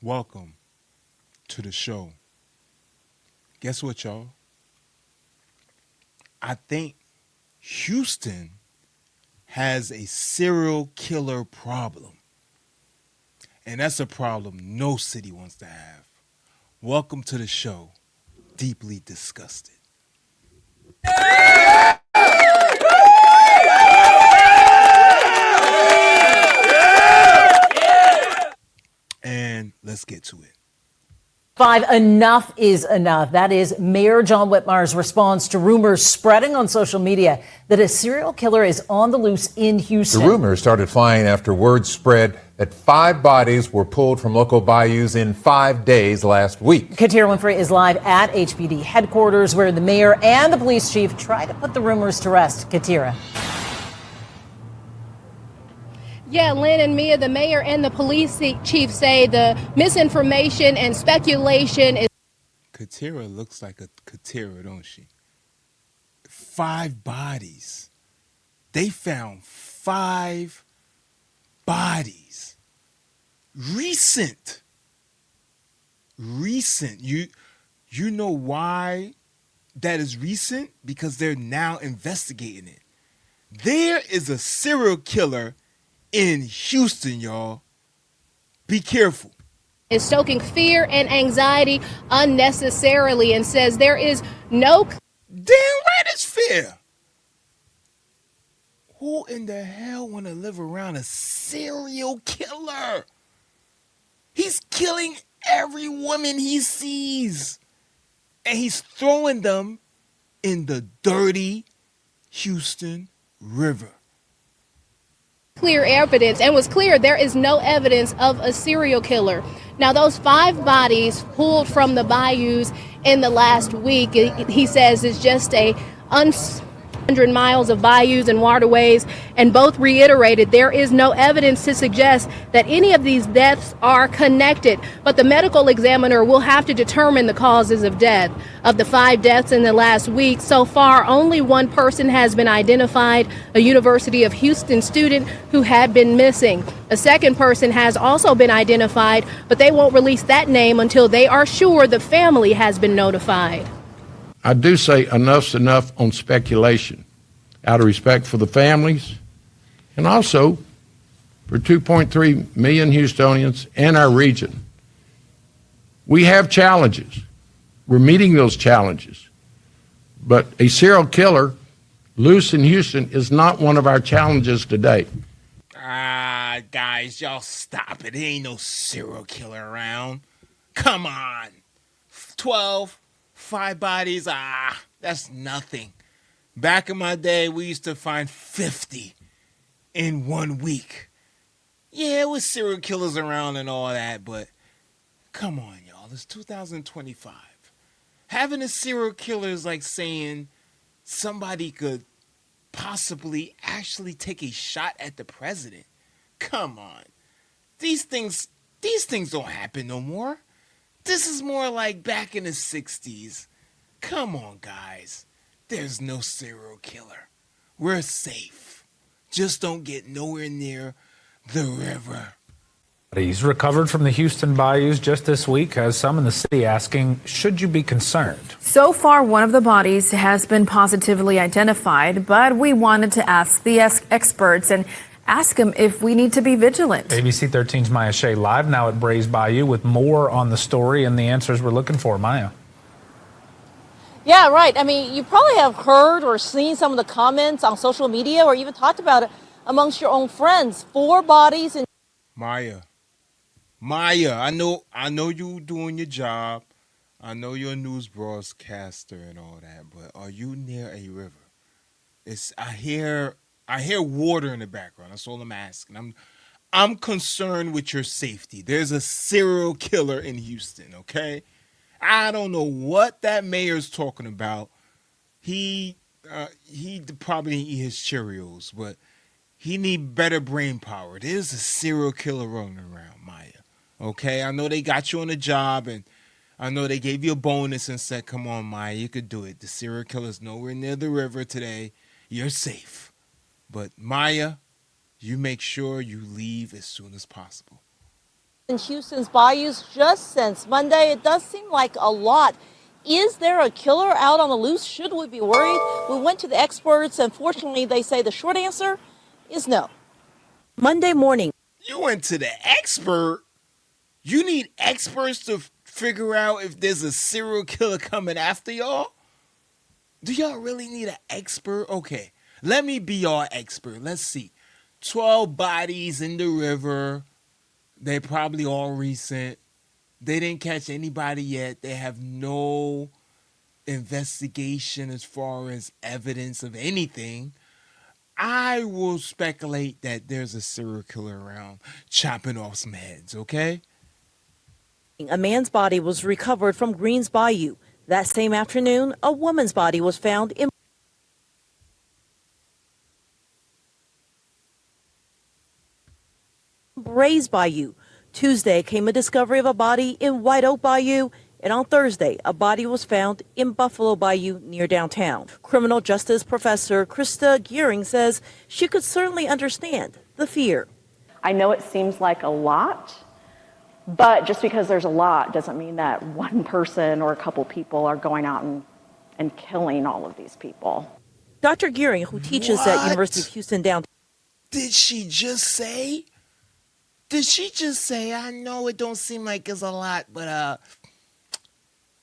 Welcome to the show. Guess what, y'all? I think Houston has a serial killer problem. And that's a problem no city wants to have. Welcome to the show, Deeply Disgusted. And let's get to it. Five, enough is enough. That is Mayor John Whitmire's response to rumors spreading on social media that a serial killer is on the loose in Houston. The rumors started flying after word spread that 5 bodies were pulled from local bayous in 5 days last week. Katira Winfrey is live at HPD headquarters where the mayor and the police chief try to put the rumors to rest. Katira. Yeah, Lynn and Mia, the mayor and the police chief say the misinformation and speculation is. Katira looks like a Katira, don't she? 5 bodies. They found 5 bodies. Recent. You know why that is recent? Because they're now investigating it. There is a serial killer in Houston, y'all. Be careful. Is stoking fear and anxiety unnecessarily and says there is no. Damn right it's fear. Who in the hell want to live around a serial killer? He's killing every woman he sees. And he's throwing them in the dirty Houston River. Clear evidence, and was clear there is no evidence of a serial killer. Now, those 5 bodies pulled from the bayous in the last week, he says, is just a 100 miles of bayous and waterways, and both reiterated there is no evidence to suggest that any of these deaths are connected, but the medical examiner will have to determine the causes of death. Of the 5 deaths in the last week, so far only one person has been identified, a University of Houston student who had been missing. A second person has also been identified, but they won't release that name until they are sure the family has been notified. I do say enough's enough on speculation, out of respect for the families and also for 2.3 million Houstonians and our region. We have challenges. We're meeting those challenges. But a serial killer loose in Houston is not one of our challenges today. Guys, y'all stop it. There ain't no serial killer around. Come on. 12, 5 bodies, that's nothing. Back in my day, we used to find 50 in 1 week. Yeah, it was serial killers around and all that, but come on, y'all. It's 2025. Having a serial killer is like saying somebody could possibly actually take a shot at the president. Come on. These things don't happen no more. This is more like back in the 60s. Come on, guys. There's no serial killer. We're safe. Just don't get nowhere near the river. He's recovered from the Houston bayous just this week, has some in the city asking, should you be concerned? So far, one of the bodies has been positively identified, but we wanted to ask the experts and ask them if we need to be vigilant. ABC 13's Maya Shea live now at Brays Bayou with more on the story and the answers we're looking for. Maya. Yeah, right. I mean, you probably have heard or seen some of the comments on social media or even talked about it amongst your own friends. 4 bodies in Maya, I know you doing your job. I know you're a news broadcaster and all that, but are you near a river? I hear water in the background. That's all I'm asking. I'm concerned with your safety. There's a serial killer in Houston, okay? I don't know what that mayor's talking about. He probably didn't eat his Cheerios, but he need better brain power. There's a serial killer running around, Maya. Okay, I know they got you on the job, and I know they gave you a bonus and said, come on, Maya, you could do it. The serial killer's nowhere near the river today. You're safe. But Maya, you make sure you leave as soon as possible. In Houston's bayous just since Monday. It does seem like a lot. Is there a killer out on the loose? Should we be worried? We went to the experts, and fortunately, they say the short answer is no. Monday morning. You went to the expert? You need experts to figure out if there's a serial killer coming after y'all? Do y'all really need an expert? Okay, let me be your expert. Let's see. 12 bodies in the river. They probably all recent. They didn't catch anybody yet. They have no investigation as far as evidence of anything. I will speculate that there's a serial killer around chopping off some heads, okay? A man's body was recovered from Greens Bayou. That same afternoon, a woman's body was found in Brays Bayou. Tuesday came a discovery of a body in White Oak Bayou, and on Thursday, a body was found in Buffalo Bayou near downtown. Criminal justice professor Krista Gearing says she could certainly understand the fear. I know it seems like a lot, but just because there's a lot doesn't mean that one person or a couple people are going out and killing all of these people. Dr. Gearing, who teaches at University of Houston downtown. Did she just say? I know it don't seem like it's a lot, but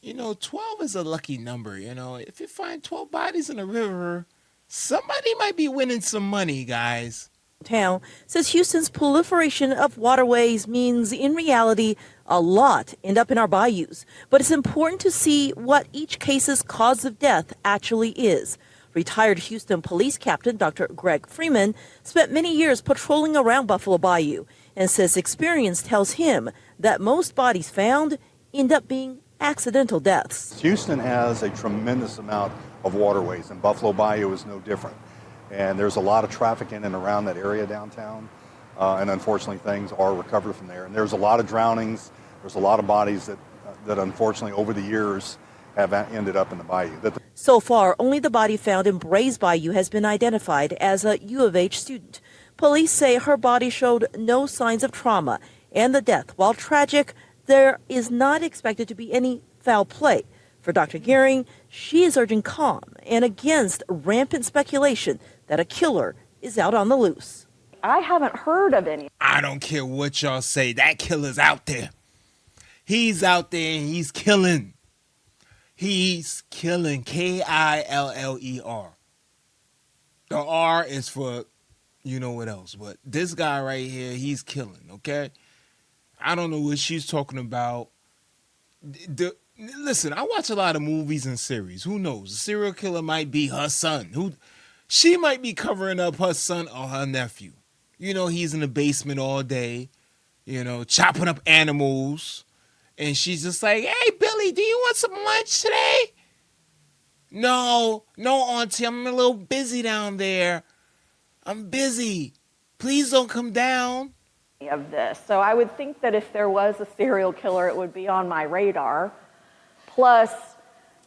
12 is a lucky number, If you find 12 bodies in a river, somebody might be winning some money, guys. Town says Houston's proliferation of waterways means in reality a lot end up in our bayous, but it's important to see what each case's cause of death actually is. Retired Houston Police Captain Dr. Greg Freeman spent many years patrolling around Buffalo Bayou and says experience tells him that most bodies found end up being accidental deaths. Houston has a tremendous amount of waterways, and Buffalo Bayou is no different. And there's a lot of traffic in and around that area downtown, and unfortunately things are recovered from there. And there's a lot of drownings, there's a lot of bodies that unfortunately over the years have ended up in the bayou. So far, only the body found in Brays Bayou has been identified as a U of H student. Police say her body showed no signs of trauma, and the death, while tragic, there is not expected to be any foul play. For Dr. Gearing, she is urging calm and against rampant speculation that a killer is out on the loose. I haven't heard of any. I don't care what y'all say. That killer's out there. He's out there and he's killing. He's killing. Killer. The R is for you know what else. But this guy right here, he's killing, okay? I don't know what she's talking about. Listen, I watch a lot of movies and series. Who knows? The serial killer might be her son. She might be covering up her son or her nephew. He's in the basement all day, chopping up animals. And she's just like, hey, Billy, do you want some lunch today? No, Auntie, I'm a little busy down there. I'm busy. Please don't come down. Of this. So I would think that if there was a serial killer, it would be on my radar. Plus,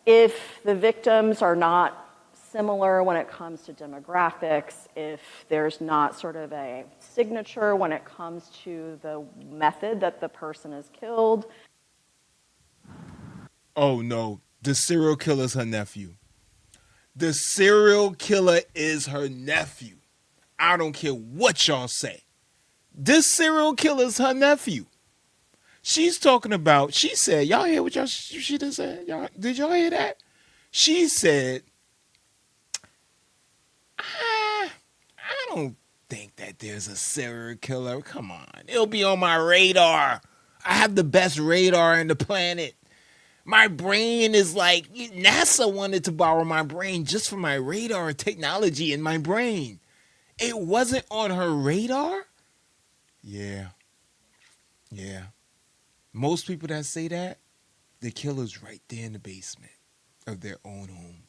if the victims are not similar when it comes to demographics, if there's not sort of a signature when it comes to the method that the person is killed. Oh, no. The serial killer is her nephew. The serial killer is her nephew. I don't care what y'all say. This serial killer is her nephew. She said, y'all hear what she just said? Did y'all hear that? She said, I don't think that there's a serial killer. Come on. It'll be on my radar. I have the best radar in the planet. My brain is like, NASA wanted to borrow my brain just for my radar technology in my brain. It wasn't on her radar? Yeah. Most people that say that, the killer's right there in the basement of their own home.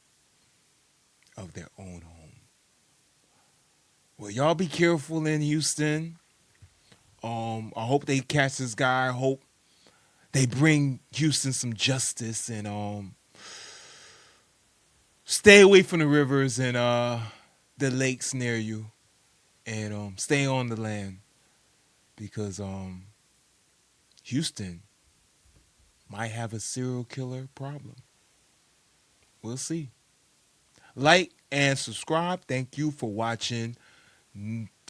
Well, y'all be careful in Houston. I hope they catch this guy. I hope they bring Houston some justice and stay away from the rivers and the lakes near you, and stay on the land because Houston might have a serial killer problem. We'll see. Like and subscribe. Thank you for watching